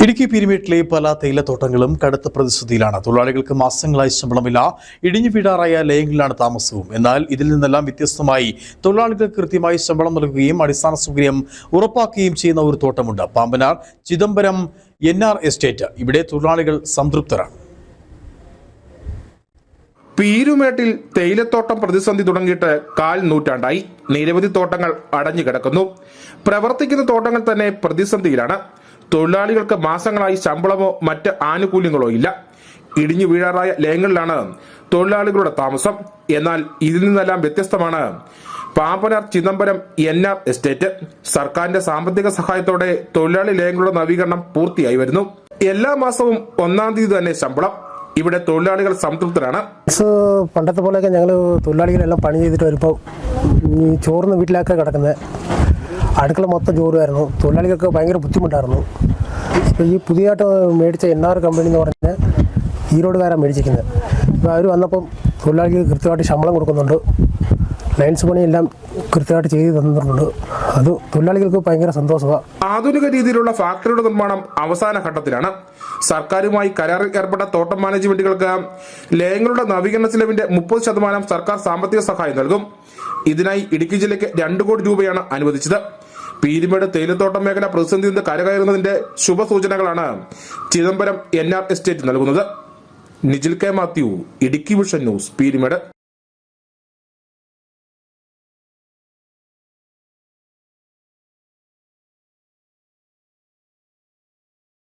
ഇടുക്കി പീരുമേട്ടിലെ പല തേയിലത്തോട്ടങ്ങളും കടുത്ത പ്രതിസന്ധിയിലാണ്. തൊഴിലാളികൾക്ക് മാസങ്ങളായി ശമ്പളമില്ല. ഇടിഞ്ഞു വീഴാറായ ലയങ്ങളിലാണ് താമസവും. എന്നാൽ ഇതിൽ നിന്നെല്ലാം വ്യത്യസ്തമായി തൊഴിലാളികൾക്ക് കൃത്യമായി ശമ്പളം നൽകുകയും അടിസ്ഥാന സൗകര്യം ഉറപ്പാക്കുകയും ചെയ്യുന്ന ഒരു തോട്ടമുണ്ട്. Pampanar Chidambaram NR estate. ഇവിടെ തൊഴിലാളികൾ സംതൃപ്തരാണ്. പീരുമേട്ടിൽ തേയിലത്തോട്ടം പ്രതിസന്ധി തുടങ്ങിയിട്ട് കാൽ നൂറ്റാണ്ടായി. നിരവധി തോട്ടങ്ങൾ അടഞ്ഞു കിടക്കുന്നു. പ്രവർത്തിക്കുന്ന തോട്ടങ്ങൾ തന്നെ പ്രതിസന്ധിയിലാണ്. തൊഴിലാളികൾക്ക് മാസങ്ങളായി ശമ്പളമോ മറ്റ് ആനുകൂല്യങ്ങളോ ഇല്ല. ഇടിഞ്ഞു വീഴാറായ ലയങ്ങളിലാണ് തൊഴിലാളികളുടെ താമസം. എന്നാൽ ഇതിൽ നിന്നെല്ലാം വ്യത്യസ്തമാണ് പാമ്പനാർ ചിദംബരം NR എസ്റ്റേറ്റ്. സർക്കാരിന്റെ സാമ്പത്തിക സഹായത്തോടെ തൊഴിലാളി ലയങ്ങളുടെ നവീകരണം പൂർത്തിയായി വരുന്നു. എല്ലാ മാസവും 1-ാം തീയതി തന്നെ ശമ്പളം. ഇവിടെ തൊഴിലാളികൾ സംതൃപ്തരാണ്. പണ്ടത്തെ പോലെയൊക്കെ ഞങ്ങൾ തൊഴിലാളികളെല്ലാം പണി ചെയ്തിട്ട് വരുമ്പോൾ ഈ ചോറിന് വീട്ടിലൊക്കെ കിടക്കുന്നത്, അടുക്കള മൊത്തം ചോറുമായിരുന്നു. തൊഴിലാളികൾക്ക് ഭയങ്കര ബുദ്ധിമുട്ടായിരുന്നു. ഇപ്പോൾ ഈ പുതിയതായിട്ട് മേടിച്ച NR കമ്പനി എന്ന് പറഞ്ഞാൽ ഈരോടുകാരാണ് മേടിച്ചിരിക്കുന്നത്. ഇപ്പോൾ അവർ വന്നപ്പം തൊഴിലാളികൾക്ക് കൃത്യമായിട്ട് ശമ്പളം കൊടുക്കുന്നുണ്ട്. ലൈൻസ് പണിയെല്ലാം കൃത്യമായിട്ട് ചെയ്ത് തന്നിട്ടുണ്ട്. അത് തൊഴിലാളികൾക്ക് ഭയങ്കര സന്തോഷമാണ്. ആധുനിക രീതിയിലുള്ള ഫാക്ടറിയുടെ നിർമ്മാണം അവസാന ഘട്ടത്തിലാണ്. സർക്കാരുമായി കരാറിൽ ഏർപ്പെട്ട തോട്ടം മാനേജ്മെന്റുകൾക്ക് ലയങ്ങളുടെ നവീകരണ ചെലവിന്റെ 30% സർക്കാർ സാമ്പത്തിക സഹായം നൽകും. ഇതിനായി ഇടുക്കി ജില്ലയ്ക്ക് 2 കോടി രൂപയാണ് അനുവദിച്ചത്. പീരുമേട് തേയിലത്തോട്ടം മേഖല പ്രതിസന്ധി നിന്ന് കരകയറുന്നതിന്റെ ശുഭസൂചനകളാണ് ചിദംബരം NR എസ്റ്റേറ്റ് നൽകുന്നത്. Nijil K. Mathew, Idukki vision news, Peermade.